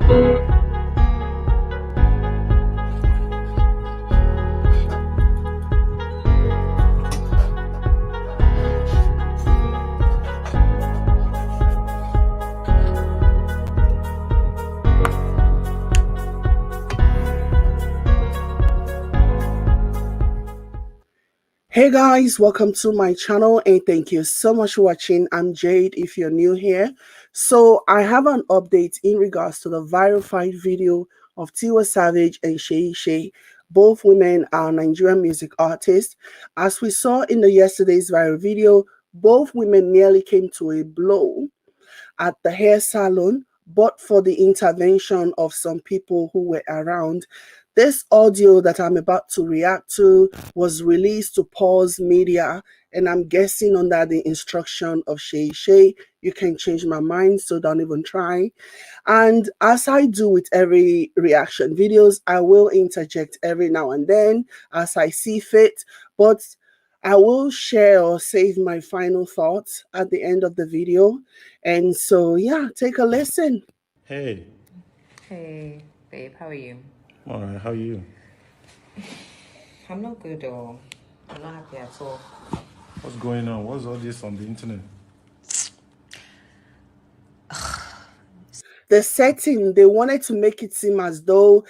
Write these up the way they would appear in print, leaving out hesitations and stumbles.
Hey guys, welcome to my channel and thank you so much for watching. I'm Jade if you're new here. So I have an update in regards to the verified video of Tiwa Savage and Shay. Both women are Nigerian music artists. As we saw in the yesterday's viral video, both women nearly came to a blow at the hair salon, but for the intervention of some people who were around. This audio that I'm about to react to was released to Pause Media, and I'm guessing under the instruction of Shay. You can change my mind, so don't even try. And as I do with every reaction videos, I will interject every now and then as I see fit, but I will share or save my final thoughts at the end of the video. And so, yeah, take a listen. Hey. Hey, babe, how are you? All right, how are you? I'm not good though. I'm not happy at all. What's going on? What's all this on the internet? The setting, they wanted to make it seem as though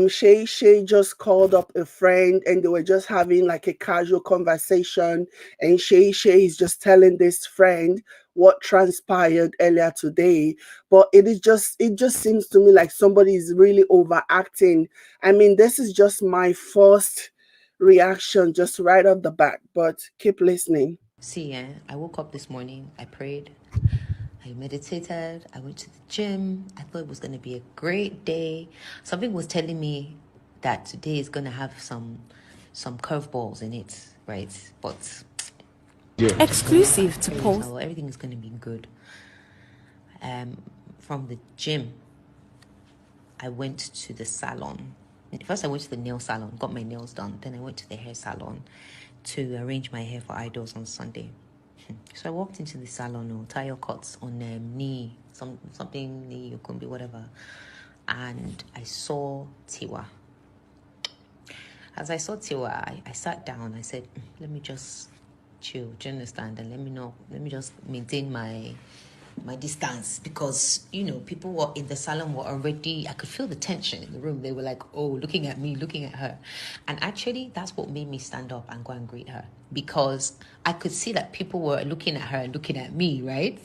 Shay just called up a friend and they were just having like a casual conversation, and Shay is just telling this friend what transpired earlier today. But it just seems to me like somebody is really overacting. I mean, this is just my first reaction just right off the bat, but keep listening. See, I woke up this morning, I prayed, I meditated, I went to the gym. I thought it was going to be a great day. Something was telling me that today is going to have some curveballs in it, right? But exclusive to Pulse. so everything is going to be good. From the gym, I went to the salon. First, I went to the nail salon, got my nails done. Then I went to the hair salon to arrange my hair for idols on Sunday. So I walked into the salon, tire cuts on knee, something knee, Yokumbi, whatever. And I saw Tiwa. As I saw Tiwa, I sat down. I said, let me just chill, do you understand? And let me just maintain my distance, because people were in the salon were already, I could feel the tension in the room. They were like, oh, looking at me, looking at her. And actually that's what made me stand up and go and greet her, because I could see that people were looking at her and looking at me, right?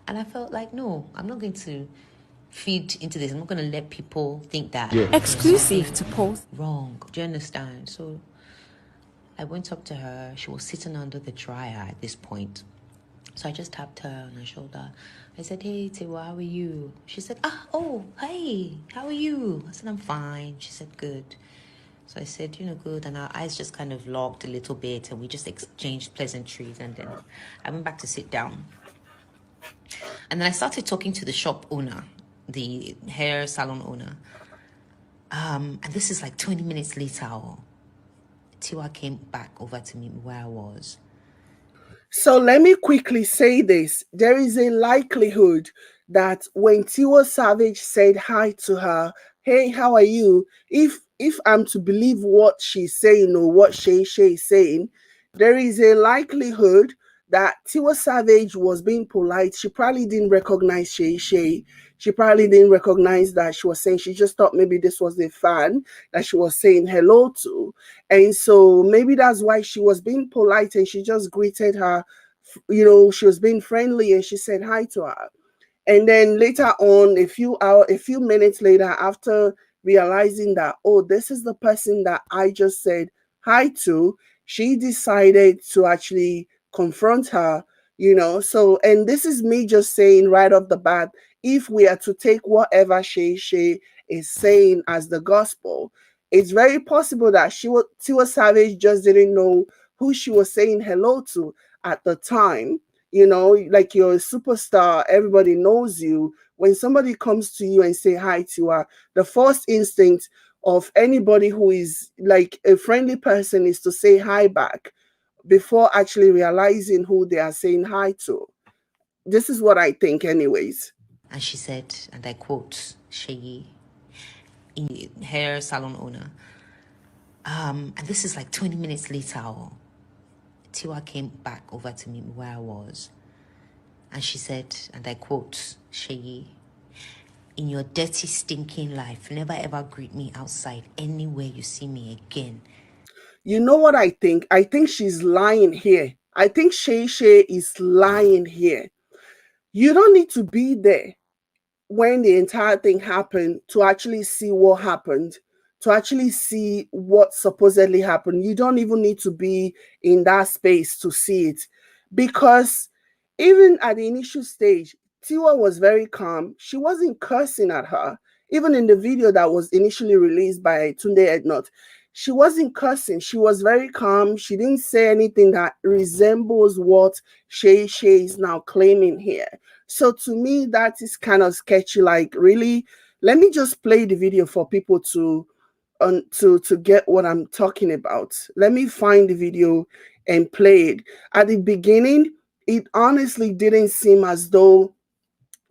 And I felt like, no, I'm not going to feed into this. I'm not going to let people think that exclusive to Pulse. Wrong, do you understand? So I went up to her. She was sitting under the dryer at this point. So I just tapped her on her shoulder. I said, hey, Tiwa, how are you? She said, hey, how are you? I said, I'm fine. She said, good. So I said, good. And our eyes just kind of locked a little bit, and we just exchanged pleasantries. And then I went back to sit down. And then I started talking to the shop owner, the hair salon owner. And this is like 20 minutes later. Tiwa came back over to me where I was. So let me quickly say this. There is a likelihood that when Tiwa Savage said hi to her, hey, how are you? If I'm to believe what she's saying or what Shay is saying, there is a likelihood that Tiwa Savage was being polite. She probably didn't recognize Shay. She probably didn't recognize that she was saying, she just thought maybe this was a fan that she was saying hello to. And so maybe that's why she was being polite and she just greeted her. She was being friendly and she said hi to her. And then later on, a few minutes later, after realizing that, oh, this is the person that I just said hi to, she decided to actually confront her, So, and this is me just saying right off the bat, if we are to take whatever Shay is saying as the gospel, it's very possible that Tiwa Savage just didn't know who she was saying hello to at the time. Like you're a superstar, everybody knows you. When somebody comes to you and say hi to her, the first instinct of anybody who is like a friendly person is to say hi back before actually realizing who they are saying hi to. This is what I think anyways. And she said, and I quote, Shay, hair salon owner. And this is like 20 minutes later. Tiwa came back over to me where I was. And she said, and I quote, Shay, in your dirty, stinking life, never ever greet me outside anywhere you see me again. You know what I think? I think she's lying here. I think Shay is lying here. You don't need to be there when the entire thing happened to actually see what happened, to actually see what supposedly happened. You don't even need to be in that space to see it. Because even at the initial stage, Tiwa was very calm. She wasn't cursing at her. Even in the video that was initially released by Tunde Ednot, she wasn't cursing. She was very calm. She didn't say anything that resembles what Shay is now claiming here. So to me, that is kind of sketchy. Like, really, let me just play the video for people to get what I'm talking about. Let me find the video and play it. At the beginning, it honestly didn't seem as though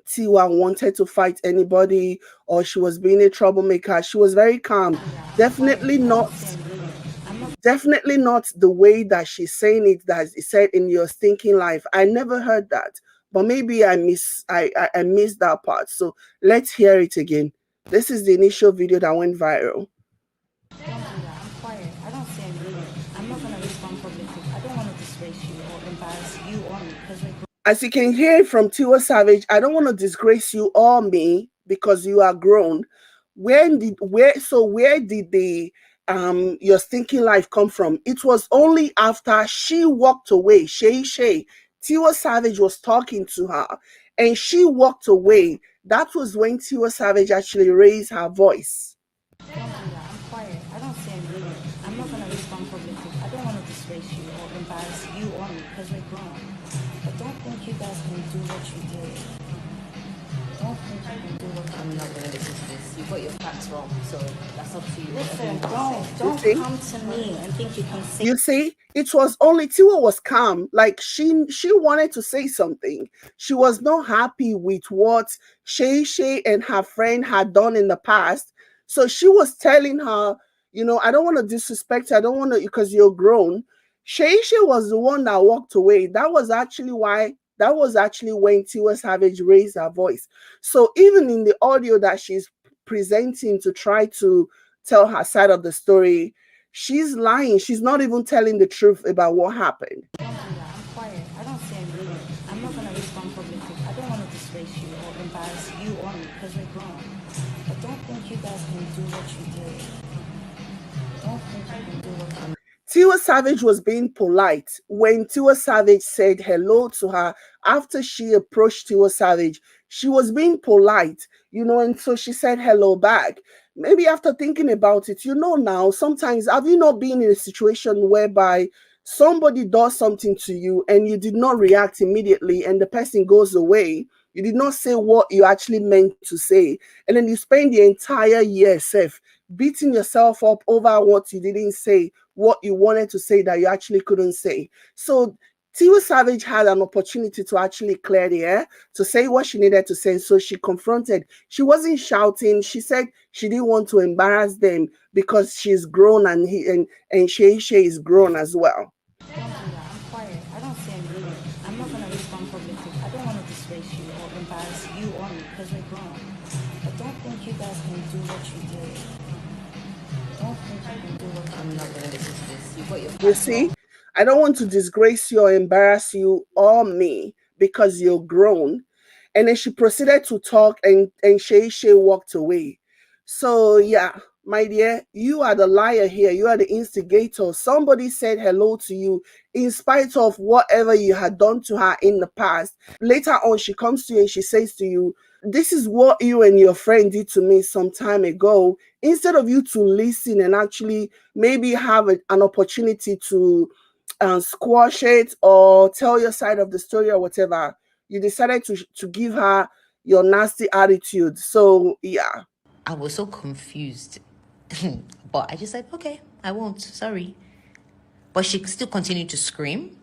Tiwa wanted to fight anybody or she was being a troublemaker. She was very calm. Definitely not the way that she's saying it, that is said in your stinking life. I never heard that, but maybe I missed that part. So let's hear it again. This is the initial video that went viral. Don't do that. I'm quiet. I don't say anything. I'm not gonna respond publicly. I don't want to disgrace you or embarrass you or me because we're. As you can hear from Tiwa Savage, I don't want to disgrace you or me because you are grown. Where did the your stinking life come from? It was only after she walked away. Shay, Tiwa Savage was talking to her and she walked away. That was when Tiwa Savage actually raised her voice. Don't do that. I'm quiet. I don't say anything. I'm not gonna respond publicly. I don't want to disgrace you or embarrass you or me because we're grown. But don't think you guys can do what you did. Don't think you can do what you I'm not gonna listen to this. You got your facts wrong, so that's up to you. Listen, don't come to me and think you can say. You see, it was only Tiwa was calm. Like she wanted to say something. She was not happy with what Shay and her friend had done in the past. So she was telling her, I don't want to disrespect you. I don't want to, because you're grown. Shay was the one that walked away. That was actually when Tiwa Savage raised her voice. So even in the audio that she's presenting to try to tell her side of the story, she's lying. She's not even telling the truth about what happened. Don't do that. I'm quiet. I don't say anything. I'm not gonna respond publicly. I don't want to disgrace you or embarrass you or me because we're grown. But don't think you guys can do what you did. Don't think you can do what you did. Tiwa Savage was being polite. When Tiwa Savage said hello to her after she approached Tiwa Savage, she was being polite, and so she said hello back. Maybe after thinking about it, now, sometimes have you not been in a situation whereby somebody does something to you and you did not react immediately and the person goes away? You did not say what you actually meant to say. And then you spend the entire year safe beating yourself up over what you didn't say, what you wanted to say that you actually couldn't say. So Tiwa Savage had an opportunity to actually clear the air, to say what she needed to say. So she confronted. She wasn't shouting. She said she didn't want to embarrass them because she's grown and Shay is grown as well. Don't do that. I'm quiet. I don't say anything. I'm not gonna respond publicly. I don't want to disgrace you or embarrass you or me because we're grown. But don't think you guys can do what you did. Don't think you can do what you did. I'm not gonna listen to this. You got your You facts see, wrong. I don't want to disgrace you or embarrass you or me because you're grown. And then she proceeded to talk and Shay walked away. So yeah, my dear, you are the liar here. You are the instigator. Somebody said hello to you in spite of whatever you had done to her in the past. Later on, she comes to you and she says to you, this is what you and your friend did to me some time ago. Instead of you to listen and actually maybe have an opportunity to squash it or tell your side of the story or whatever, you decided to give her your nasty attitude. So yeah. I was so confused. But I just said, okay, I won't. Sorry. But she still continued to scream.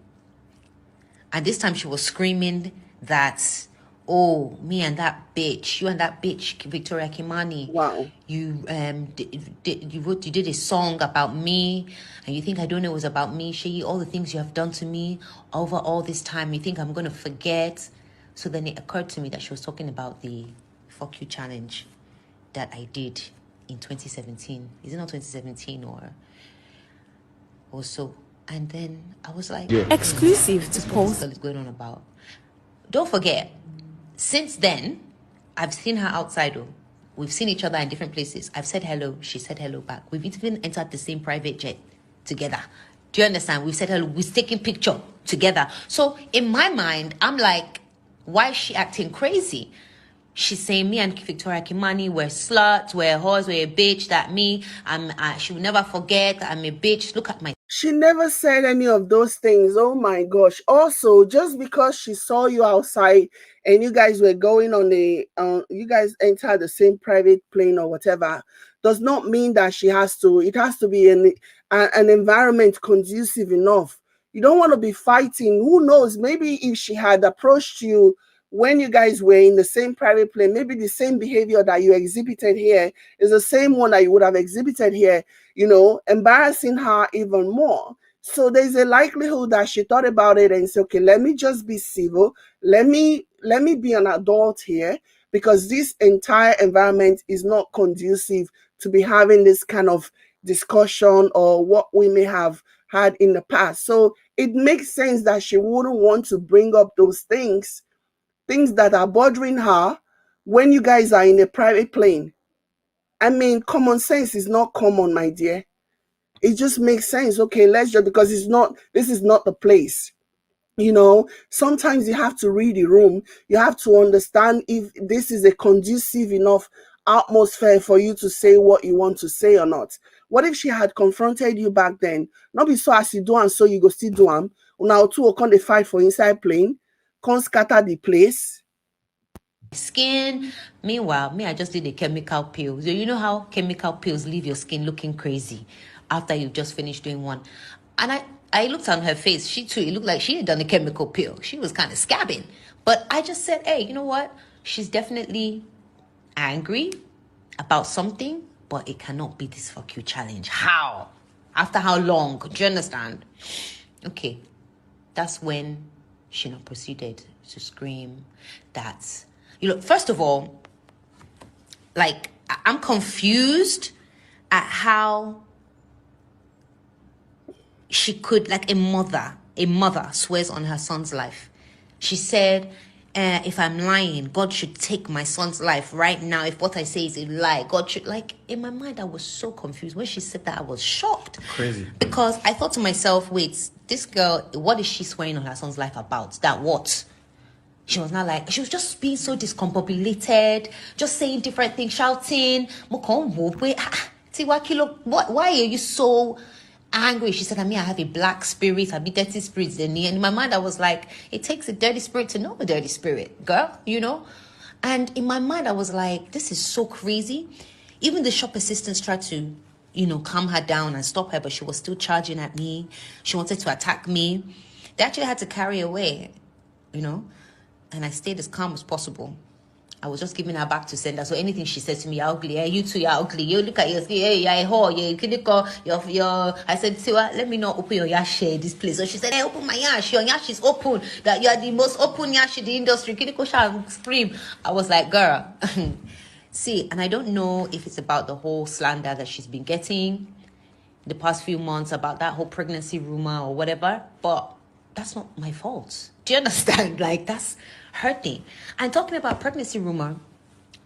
And this time she was screaming that, oh, me and that bitch, you and that bitch, Victoria Kimani, Wow. you you did a song about me, and you think I don't know it was about me, Shay, all the things you have done to me over all this time, you think I'm gonna forget? So then it occurred to me that she was talking about the fuck you challenge that I did in 2017. Is it not 2017 or so? And then I was like, Exclusive to this what this Pulse. girl is going on about. Don't forget, since then, I've seen her outside. Oh, we've seen each other in different places. I've said hello. She said hello back. We've even entered the same private jet together. Do you understand? We've said hello. We've taken picture together. So in my mind, I'm like, why is she acting crazy? She's saying me and Victoria Kimani were sluts, we're whores, we're a bitch, that me, she will never forget, I'm a bitch. Look at my... She never said any of those things. Oh my gosh. Also, just because she saw you outside and you guys were going on you guys entered the same private plane or whatever, does not mean that it has to be an environment conducive enough. You don't want to be fighting. Who knows? Maybe if she had approached you when you guys were in the same private plane, maybe the same behavior that you exhibited here is the same one that you would have exhibited here, embarrassing her even more. So there's a likelihood that she thought about it and said, okay, let me just be civil. Let me be an adult here, because this entire environment is not conducive to be having this kind of discussion or what we may have had in the past. So it makes sense that she wouldn't want to bring up those things that are bothering her when you guys are in a private plane. I mean, common sense is not common, my dear. It just makes sense. Okay, let's just, because this is not the place. Sometimes you have to read the room. You have to understand if this is a conducive enough atmosphere for you to say what you want to say or not. What if she had confronted you back then? Not be so as you do and so you go still do am. Now two can they fight for inside plane, can scatter the place. skin. Meanwhile, me, I just did a chemical peel. So you know how chemical peels leave your skin looking crazy after you've just finished doing one. And I looked on her face. She too, it looked like she had done a chemical peel. She was kind of scabbing. But I just said, hey, you know what? She's definitely angry about something, but it cannot be this fuck you challenge. How? After how long? Do you understand? Okay. That's when she not proceeded to scream that, first of all, like, I'm confused at how she could, like, a mother swears on her son's life. She said, if I'm lying, God should take my son's life right now. If what I say is a lie, God should, like, in my mind, I was so confused. When she said that, I was shocked. Crazy. Because I thought to myself, wait, this girl, what is she swearing on her son's life about? That what? She was not like, she was just being so discombobulated, just saying different things, shouting. Tiwa, why are you so angry? She said, I have a black spirit, I be dirty spirits in me. And in my mind, I was like, it takes a dirty spirit to know a dirty spirit, girl, And in my mind, I was like, this is so crazy. Even the shop assistants tried to, calm her down and stop her, but she was still charging at me. She wanted to attack me. They actually had to carry her away, and I stayed as calm as possible. I was just giving her back to sender. So anything she says to me, you're ugly. Hey, you too, you're ugly. You look at your skin. Hey, you're a whore. I said, Tiwa, let me not open your yash this place. So she said, hey, open my yash. Your yash is open. That you are the most open yash in the industry. Kiniko shall scream. I was like, girl. See, and I don't know if it's about the whole slander that she's been getting the past few months about that whole pregnancy rumor or whatever, but that's not my fault. Do you understand? Like, that's her thing. And talking about pregnancy rumor,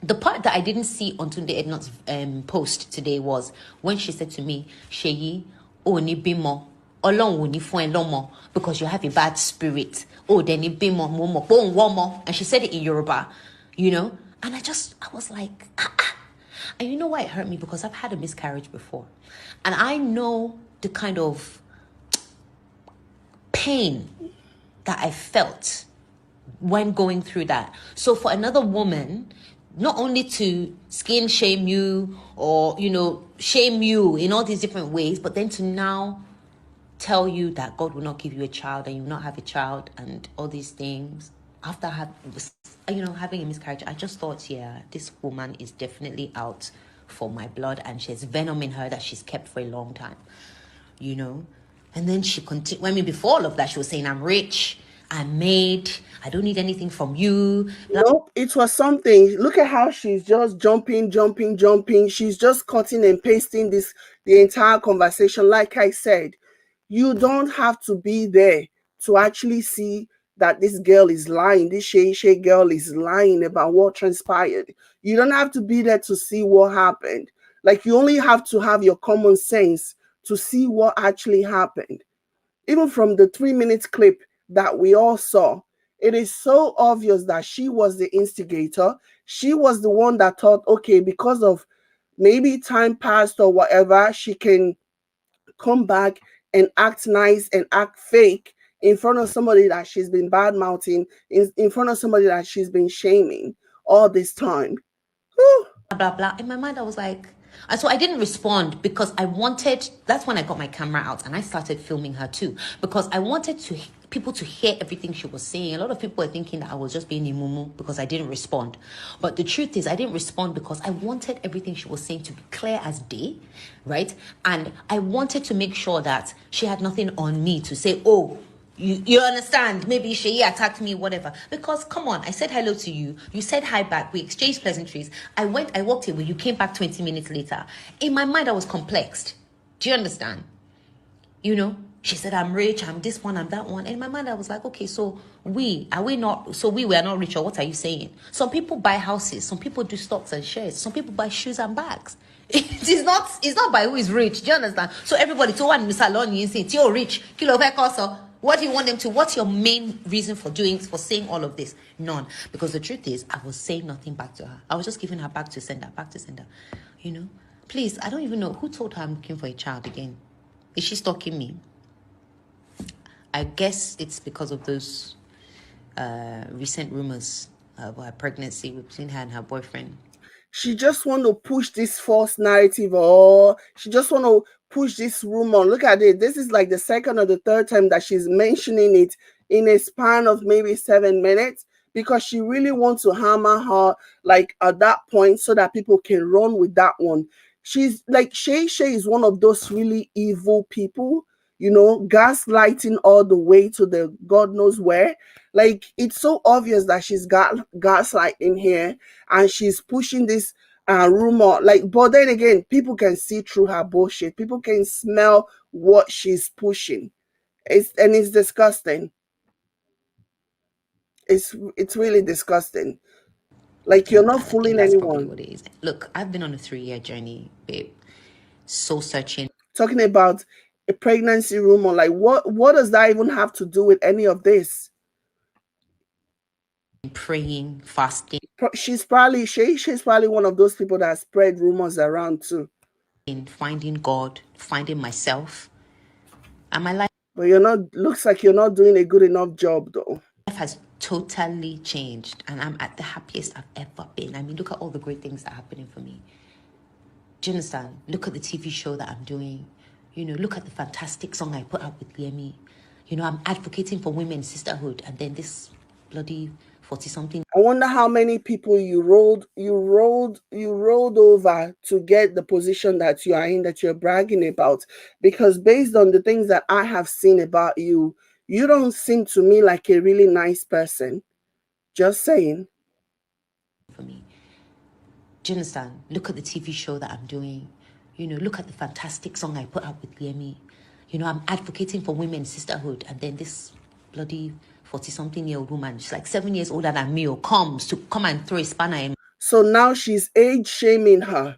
the part that I didn't see on Tunde Ednot's post today was when she said to me, Seyi, oh, ni bimo, Ọlọ́run ni fún ẹ lọ́mọ, because you have a bad spirit. Oh, then ni bimo, momo, bon womo. And she said it in Yoruba, And I was like, And you know why it hurt me? Because I've had a miscarriage before. And I know the kind of pain that I felt when going through that. So for another woman, not only to skin shame you or, shame you in all these different ways, but then to now tell you that God will not give you a child and you will not have a child and all these things. after having a miscarriage, I just thought, yeah, this woman is definitely out for my blood, and she has venom in her that she's kept for a long time, And then she continued. I mean, before all of that, she was saying, I'm rich, I'm made, I don't need anything from you. Nope, it was something. Look at how she's just jumping, jumping, jumping. She's just cutting and pasting the entire conversation. Like I said, you don't have to be there to actually see that this girl is lying. This Shay girl is lying about what transpired. You don't have to be there to see what happened. Like, you only have to have your common sense to see what actually happened. Even from the 3 minute clip that we all saw, it is so obvious that she was the instigator. She was the one that thought, okay, because of maybe time passed or whatever, she can come back and act nice and act fake in front of somebody that she's been bad mouthing, in front of somebody that she's been shaming all this time. Whew. Blah, blah. In my mind, I was like, and so I didn't respond because that's when I got my camera out and I started filming her too, because I wanted people to hear everything she was saying. A lot of people were thinking that I was just being a mumu because I didn't respond. But the truth is, I didn't respond because I wanted everything she was saying to be clear as day, right? And I wanted to make sure that she had nothing on me to say, oh, you understand, maybe Shay attacked me, whatever. Because come on, I said hello to you, you said hi back, we exchanged pleasantries, I walked away, you came back 20 minutes later. In my mind, I was complexed. Do you understand? She said, I'm rich, I'm this one, I'm that one. And in my mind, I was like, okay, so we were not rich, or what are you saying? Some people buy houses, some people do stocks and shares, some people buy shoes and bags. It's not by who is rich. Do you understand? So everybody, to one salon, you say, you're rich, what do you want them to? What's your main reason for saying all of this? None. Because the truth is, I was saying nothing back to her. I was just giving her back to sender. Please, I don't even know who told her I'm looking for a child again. Is she stalking me? I guess it's because of those recent rumors about her pregnancy between her and her boyfriend. She just want to push this false narrative, or she just want to push this rumor. Look at it. This is like the second or the third time that she's mentioning it in a span of maybe 7 minutes, because she really wants to hammer her like at that point so that people can run with that one. She's like, Shay is one of those really evil people, gaslighting all the way to the God knows where. Like, it's so obvious that she's got gaslighting here, and she's pushing this rumor. Like, but then again, people can see through her bullshit. People can smell what she's pushing. It's disgusting. It's really disgusting. Like, you're not I think fooling that's probably anyone. what it is. Look, I've been on a 3-year journey, babe. Soul searching. Talking about a pregnancy rumor, like what does that even have to do with any of this? Praying, fasting. She's probably one of those people that spread rumors around too. In finding God, finding myself. And my life But looks like you're not doing a good enough job though. has totally changed, and I'm at the happiest I've ever been. I mean, look at all the great things that are happening for me. Do you understand? Look at the TV show that I'm doing. Look at the fantastic song I put out with Liemi. I'm advocating for women's sisterhood, and then this bloody 40-something. I wonder how many people you rolled over to get the position that you are in, that you're bragging about. Because based on the things that I have seen about you, you don't seem to me like a really nice person. Just saying. For me. Do you understand? Look at the TV show that I'm doing. Look at the fantastic song I put out with Liemi. I'm advocating for women's sisterhood, and then this bloody 40-something-year-old woman, she's like 7 years older than me, comes to come and throw a spanner in. So now she's age shaming her.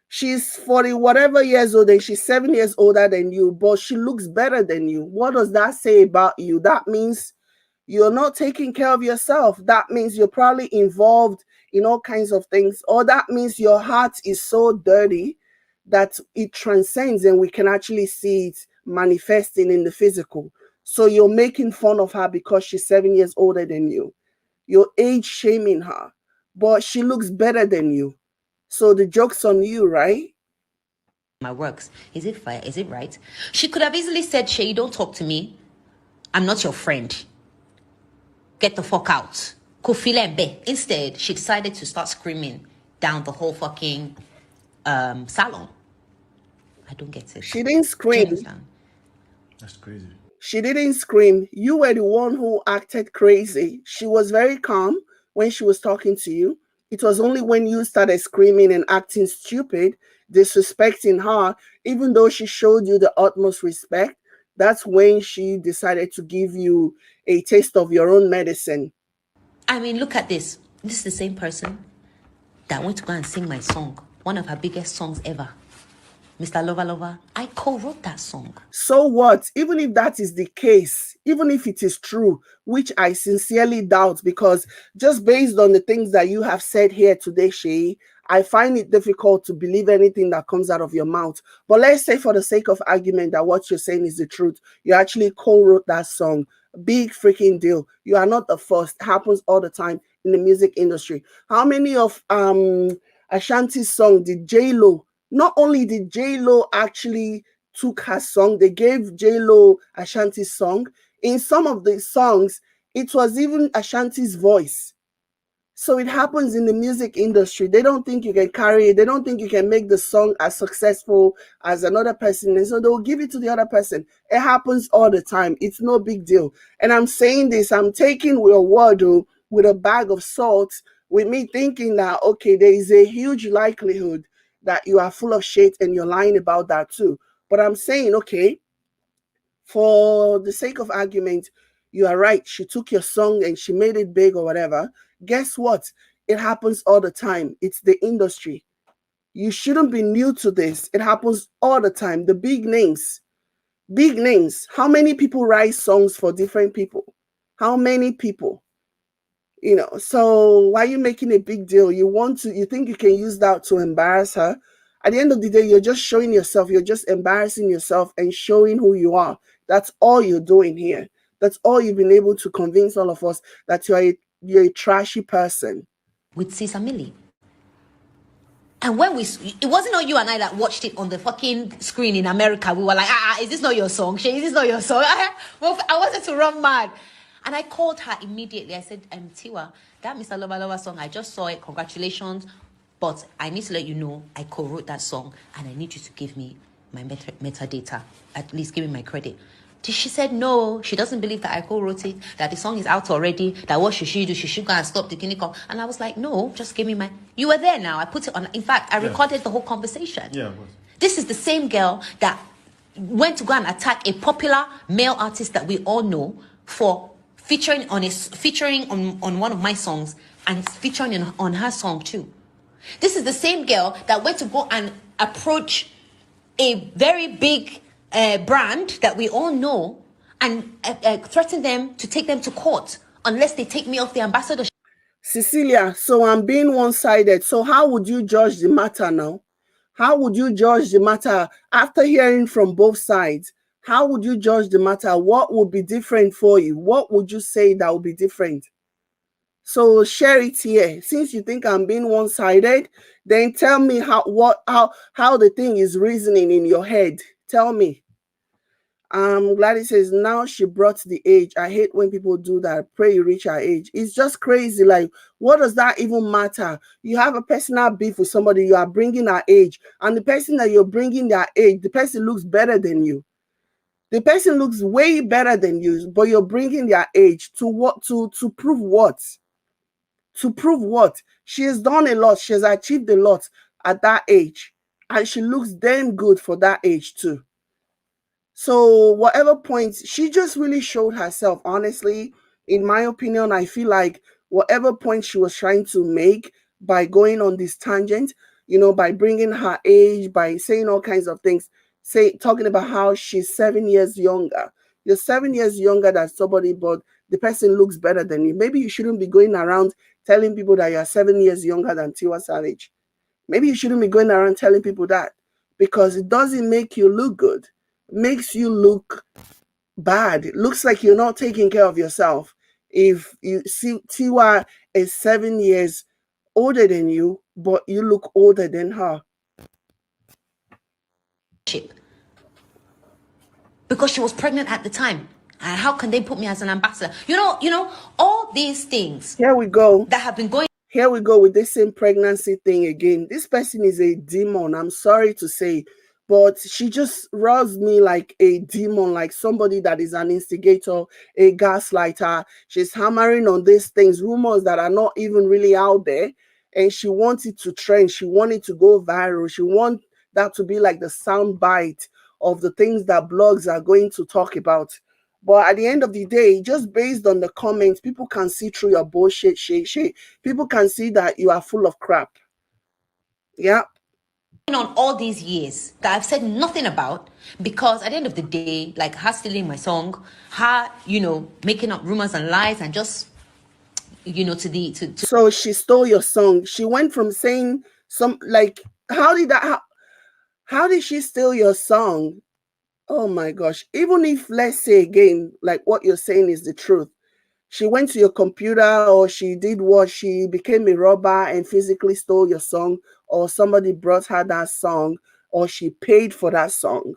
She's 40 whatever years old, and she's 7 years older than you, but she looks better than you. What does that say about you? That means you're not taking care of yourself. That means you're probably involved in all kinds of things. Or that means your heart is so dirty that it transcends, and we can actually see it manifesting in the physical. So you're making fun of her because she's 7 years older than you. You're age shaming her, but she looks better than you. So the joke's on you, right? My works. Is it fair? Is it right? She could have easily said, Shay, don't talk to me. I'm not your friend. Get the fuck out. Kofilembe. Instead, she decided to start screaming down the whole fucking salon. I don't get it. She didn't Do you scream. understand? That's crazy. She didn't scream. You were the one who acted crazy. She was very calm when she was talking to you. It was only when you started screaming and acting stupid, disrespecting her, even though she showed you the utmost respect, that's when she decided to give you a taste of your own medicine. I mean, look at this. This is the same person that went to go and sing my song, one of her biggest songs ever. Mr. Lover Lover, I co-wrote that song. So what? Even if that is the case, even if it is true, which I sincerely doubt, because just based on the things that you have said here today, Shay, I find it difficult to believe anything that comes out of your mouth. But let's say for the sake of argument that what you're saying is the truth. You actually co-wrote that song. Big freaking deal. You are not the first. It happens all the time in the music industry. How many of Ashanti's song did J-Lo, not only did J-Lo actually took her song, they gave J-Lo Ashanti's song. In some of the songs, it was even Ashanti's voice. So it happens in the music industry. They don't think you can carry it. They don't think you can make the song as successful as another person. And so they'll give it to the other person. It happens all the time. It's no big deal. And I'm saying this, I'm taking your word with a bag of salt, with me thinking that, okay, there is a huge likelihood that you are full of shit and you're lying about that too. But I'm saying, okay, for the sake of argument, you are right. She took your song and she made it big or whatever. Guess what? It happens all the time. It's the industry. You shouldn't be new to this. It happens all the time. The big names. Big names. How many people write songs for different people? How many people? So why are you making a big deal? You think you can use that to embarrass her? At the end of the day, you're just showing yourself. You're just embarrassing yourself and showing who you are. That's all you're doing here. That's all you've been able to convince all of us, that you're a trashy person. With Cesar Millie. And when it wasn't not you and I that watched it on the fucking screen in America. We were like, is this not your song? Shay, is this not your song? Well, I wanted to run mad. And I called her immediately. I said, Tiwa, that Mr. Lover Lover song, I just saw it. Congratulations. But I need to let you know I co-wrote that song and I need you to give me my metadata. At least give me my credit. She said no, she doesn't believe that I co-wrote it, that the song is out already, that what should she do? She should go and stop the clinical. And I was like, no, just give me you were there now. I put it on. In fact, I recorded the whole conversation. Yeah, it was. This is the same girl that went to go and attack a popular male artist that we all know for featuring on one of my songs and featuring on her song too. This is the same girl that went to go and approach a very big brand that we all know and threaten them to take them to court unless they take me off the ambassadorship. Cecilia, so I'm being one-sided. So how would you judge the matter now? How would you judge the matter after hearing from both sides? How would you judge the matter? What would be different for you? What would you say that would be different? So share it here. Since you think I'm being one-sided, then tell me how the thing is reasoning in your head. Tell me. Gladys says, now she brought the age. I hate when people do that. Pray you reach her age. It's just crazy. Like, what does that even matter? You have a personal beef with somebody, you are bringing her age. And the person that you're bringing their age, the person looks better than you. The person looks way better than you, but you're bringing their age to what? To prove what? To prove what? She has done a lot. She has achieved a lot at that age. And she looks damn good for that age too. So whatever points, she just really showed herself. Honestly, in my opinion, I feel like whatever point she was trying to make by going on this tangent, by bringing her age, by saying all kinds of things, talking about how she's 7 years younger. You're 7 years younger than somebody, but the person looks better than you. Maybe you shouldn't be going around telling people that you're 7 years younger than Tiwa Savage. Maybe you shouldn't be going around telling people that, because it doesn't make you look good. It makes you look bad. It looks like you're not taking care of yourself. If you see Tiwa is 7 years older than you, but you look older than her. Because she was pregnant at the time. And how can they put me as an ambassador? You know, all these things Here we go. that have been going. Here we go with this same pregnancy thing again. This person is a demon. I'm sorry to say, but she just rubs me like a demon, like somebody that is an instigator, a gaslighter. She's hammering on these things, rumors that are not even really out there. And she wants it to trend. She wants it to go viral. She wants that to be like the sound bite of the things that blogs are going to talk about. But at the end of the day, just based on the comments, people can see through your bullshit, Shay. People can see that you are full of crap. Yeah. On all these years that I've said nothing about, because at the end of the day, like her stealing my song, her, making up rumors and lies, and just, to So she stole your song. She went from saying some like, how did she steal your song? Oh my gosh. Even if, let's say again, like what you're saying is the truth, she went to your computer, or she did what, she became a robber and physically stole your song, or somebody brought her that song, or she paid for that song.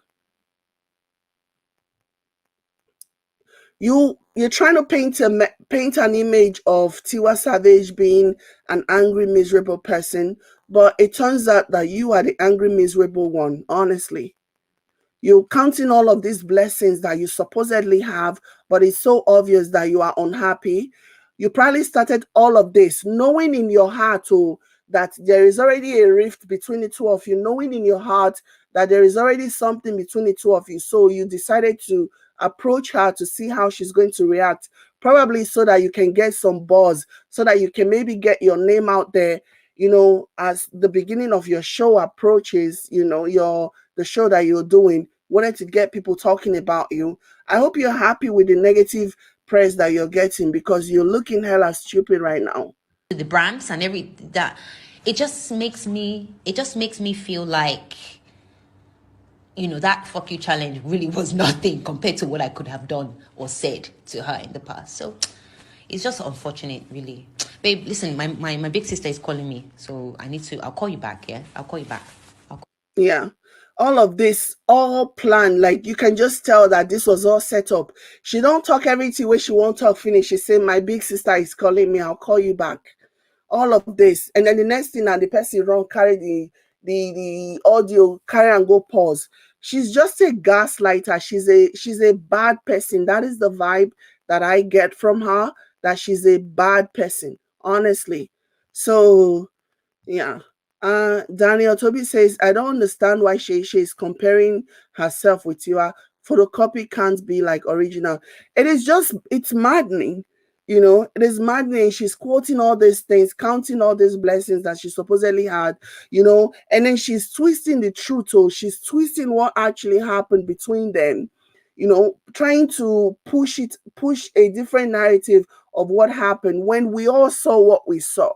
You're trying to paint an image of Tiwa Savage being an angry, miserable person, but it turns out that you are the angry, miserable one, honestly. You're counting all of these blessings that you supposedly have, but it's so obvious that you are unhappy. You probably started all of this knowing in your heart, that there is already a rift between the two of you, knowing in your heart that there is already something between the two of you. So you decided to approach her to see how she's going to react, probably so that you can get some buzz, so that you can maybe get your name out there, as the beginning of your show approaches, the show that you're doing, wanted to get people talking about you. I hope you're happy with the negative press that you're getting, because you're looking hella stupid right now. the brands and every that, it just makes me feel like, that fuck you challenge really was nothing compared to what I could have done or said to her in the past. So it's just unfortunate, really. Babe, listen, my big sister is calling me, so I'll call you back. Yeah, I'll call you back. Yeah. All of this, all planned. Like, you can just tell that this was all set up. She don't talk everything where she won't talk finish. She say, my big sister is calling me, I'll call you back. All of this. And then the next thing, that the person run carry the audio, carry and go pause. She's just a gaslighter. She's a bad person. That is the vibe that I get from her, that she's a bad person, honestly. So yeah. Daniel Toby says, I don't understand why Shay is comparing herself with Tiwa. Photocopy can't be like original. It's maddening. It is maddening. She's quoting all these things, counting all these blessings that she supposedly had, and then she's twisting the truth. So she's twisting what actually happened between them, trying to push a different narrative of what happened, when we all saw what we saw.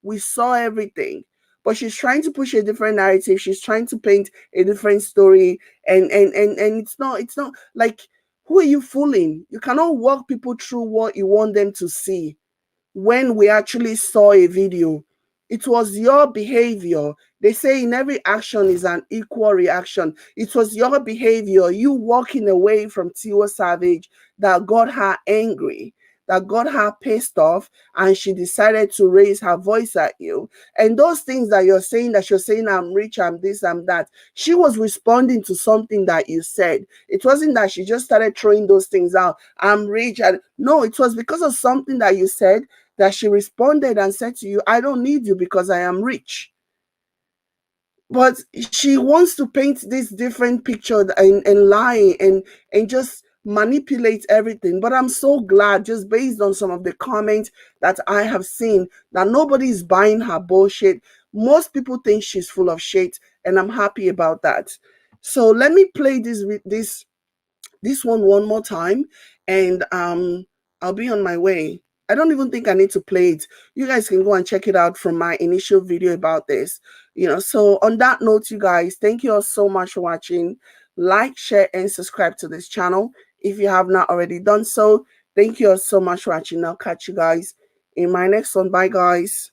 We saw everything, but she's trying to push a different narrative. She's trying to paint a different story, and it's not like, who are you fooling? You cannot walk people through what you want them to see. When we actually saw a video, it was your behavior. They say in every action is an equal reaction. It was your behavior, you walking away from Tiwa Savage, that got her angry, that got her pissed off, and she decided to raise her voice at you. And those things that you're saying, I'm rich, I'm this, I'm that, she was responding to something that you said. It wasn't that she just started throwing those things out. I'm rich. No, it was because of something that you said that she responded and said to you, I don't need you because I am rich. But she wants to paint this different picture and lie and just manipulate everything. But I'm so glad, just based on some of the comments that I have seen, that nobody is buying her bullshit. Most people think she's full of shit, and I'm happy about that. So let me play this one more time, and I'll be on my way. I don't even think I need to play it. You guys can go and check it out from my initial video about this. So on that note, you guys, thank you all so much for watching. Like, share, and subscribe to this channel if you have not already done so. Thank you all so much for watching. I'll catch you guys in my next one. Bye, guys.